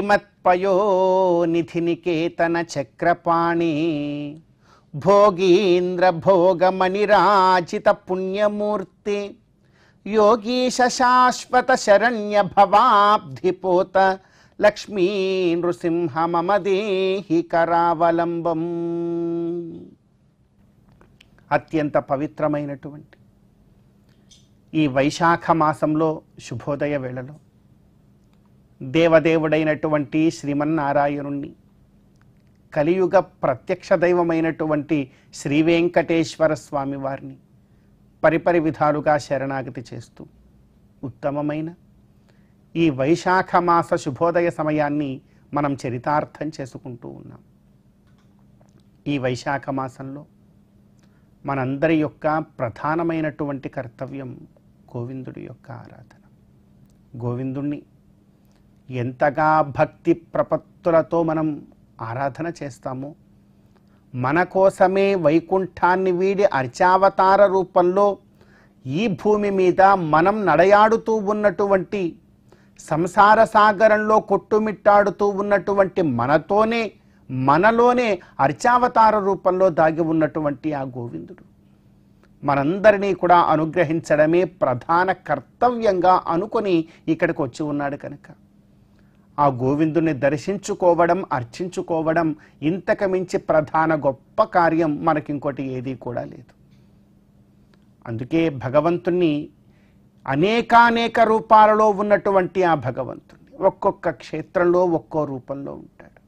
శ్రీమత్పయోనిధి నికేతన చక్రపాణి భోగీంద్ర భోగమణిరాజిత పుణ్యమూర్తి యోగీశ శాశ్వత శరణ్య భవాబ్ధిపోత లక్ష్మీ నృసింహ మమ దేహి కరావలంబం. అత్యంత పవిత్రమైనటువంటి ఈ వైశాఖ మాసంలో శుభోదయ వేళలో దేవదేవుడైనటువంటి శ్రీమన్నారాయణుణ్ణి, కలియుగ ప్రత్యక్ష దైవమైనటువంటి శ్రీ వెంకటేశ్వర స్వామి వారిని పరిపరి విధాలుగా శరణాగతి చేస్తూ ఉత్తమమైన ఈ వైశాఖ మాస శుభోదయ సమయాన్ని మనం చరితార్థం చేసుకుంటూ ఉన్నాం. ఈ వైశాఖ మాసంలో మనందరి యొక్క ప్రధానమైనటువంటి కర్తవ్యం గోవిందుడి యొక్క ఆరాధన. గోవిందుణ్ణి ఎంతగా భక్తి ప్రపత్తులతో మనం ఆరాధన చేస్తామో, మన కోసమే వైకుంఠాన్ని వీడి అర్చావతార రూపంలో ఈ భూమి మీద మనం నడయాడుతూ ఉన్నటువంటి సంసార సాగరంలో కొట్టుమిట్టాడుతూ ఉన్నటువంటి మనలోనే అర్చావతార రూపంలో దాగి ఉన్నటువంటి ఆ గోవిందుడు మనందరినీ కూడా అనుగ్రహించడమే ప్రధాన కర్తవ్యంగా అనుకొని ఇక్కడికి వచ్చి ఉన్నాడు కనుక ఆ గోవిందుని దర్శించుకోవడం, అర్చించుకోవడం ఇంతకు మించి ప్రధాన గొప్ప కార్యం మనకింకోటి ఏదీ కూడా లేదు. అందుకే భగవంతుణ్ణి అనేకానేక రూపాలలో ఉన్నటువంటి ఆ భగవంతుణ్ణి ఒక్కొక్క క్షేత్రంలో ఒక్కో రూపంలో ఉంటాడు.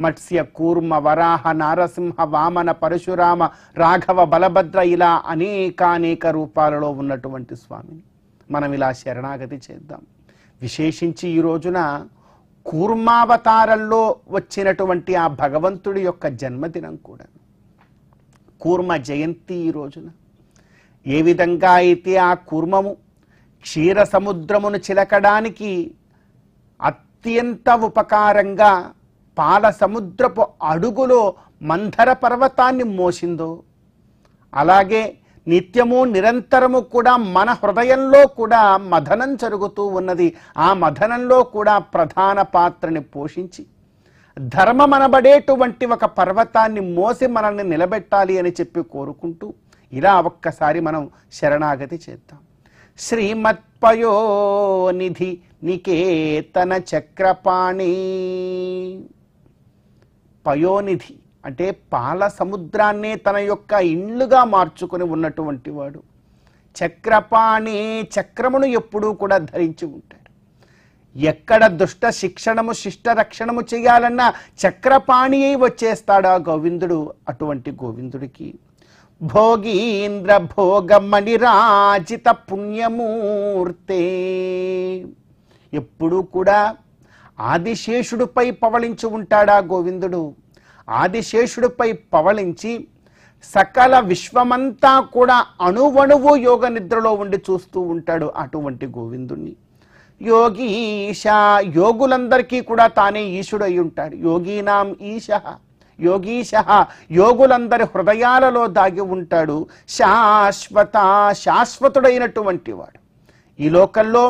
మత్స్య, కూర్మ, వరాహ, నారసింహ, వామన, పరశురామ, రాఘవ, బలభద్ర ఇలా అనేకానేక రూపాలలో ఉన్నటువంటి స్వామిని మనం ఇలా శరణాగతి చేద్దాం. విశేషించి ఈ రోజున కూర్మావతారంలో వచ్చినటువంటి ఆ భగవంతుడి యొక్క జన్మదినం కూడా కూర్మ జయంతి. ఈ రోజున ఏ విధంగా అయితే ఆ కూర్మము క్షీర సముద్రమును చిలకడానికి అత్యంత ఉపకారంగా పాల సముద్రపు అడుగులో మంధర పర్వతాన్ని మోసిందో, అలాగే నిత్యము నిరంతరము కూడా మన హృదయంలో కూడా మథనం జరుగుతూ ఉన్నది. ఆ మథనంలో కూడా ప్రధాన పాత్రని పోషించి ధర్మమనబడేటువంటి ఒక పర్వతాన్ని మోసి మనల్ని నిలబెట్టాలి అని చెప్పి కోరుకుంటూ ఇలా ఒక్కసారి మనం శరణాగతి చేద్దాం. శ్రీమత్పయోనిధి నికేతన చక్రపాణి. పయోనిధి అంటే పాల సముద్రాన్నే తన యొక్క ఇండ్లుగా మార్చుకుని ఉన్నటువంటి వాడు. చక్రపాణి, చక్రమును ఎప్పుడూ కూడా ధరించి ఉంటాడు. ఎక్కడ దుష్ట శిక్షణము శిష్ట రక్షణము చేయాలన్నా చక్రపాణి అయి వచ్చేస్తాడు ఆ గోవిందుడు. అటువంటి గోవిందుడికి భోగీంద్ర భోగమణిరాజిత పుణ్యమూర్తే, ఎప్పుడూ కూడా ఆదిశేషుడిపై పవళించి ఉంటాడా గోవిందుడు. ఆదిశేషుడిపై పవళించి సకల విశ్వమంతా కూడా అణువణువు యోగ నిద్రలో ఉండి చూస్తూ ఉంటాడు అటువంటి గోవిందుణ్ణి. యోగీశ, యోగులందరికీ కూడా తానే ఈశుడు అయి ఉంటాడు. యోగీనాం ఈశ, యోగీశ యోగులందరి హృదయాలలో దాగి ఉంటాడు. శాశ్వత, శాశ్వతుడైనటువంటి వాడు. ఈ లోకంలో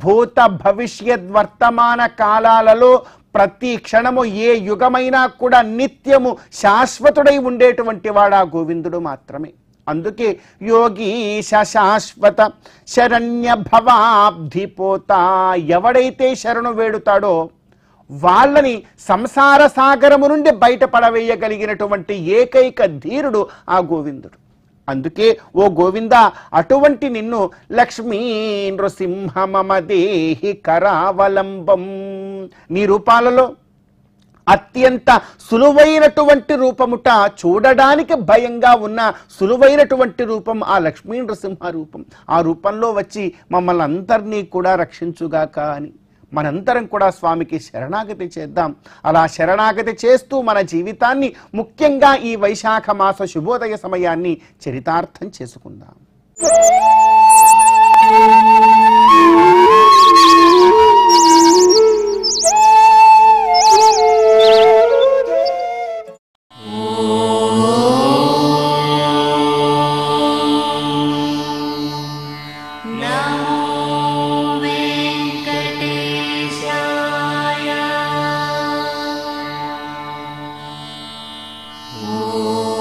భూత భవిష్యత్ వర్తమాన కాలాలలో ప్రతి క్షణము ఏ యుగమైనా కూడా నిత్యము శాశ్వతుడై ఉండేటువంటి వాడా గోవిందుడు మాత్రమే. అందుకే యోగీశ శాశ్వత శరణ్య భవాబ్ధిపోత, ఎవడైతే శరణు వేడుతాడో వాళ్ళని సంసార సాగరము నుండి బయటపడవేయగలిగినటువంటి ఏకైక ధీరుడు ఆ గోవిందుడు. అందుకే ఓ గోవింద, అటువంటి నిన్ను లక్ష్మీ నృసింహ మమ దేహి కరావలంబం. నీ రూపాలలో అత్యంత సులువైనటువంటి రూపముట, చూడడానికి భయంగా ఉన్న సులువైనటువంటి రూపం ఆ లక్ష్మీ నృసింహ రూపం. ఆ రూపంలో వచ్చి మమ్మల్ని అందరినీ కూడా రక్షించుగాక అని మనందరం కూడా స్వామికి శరణాగతి చేద్దాం. అలా శరణాగతి చేస్తూ మన జీవితాన్ని, ముఖ్యంగా ఈ వైశాఖ మాస శుభోదయ సమయాన్ని చరితార్థం చేసుకుందాం. నమో వెంకటేశాయ. Oh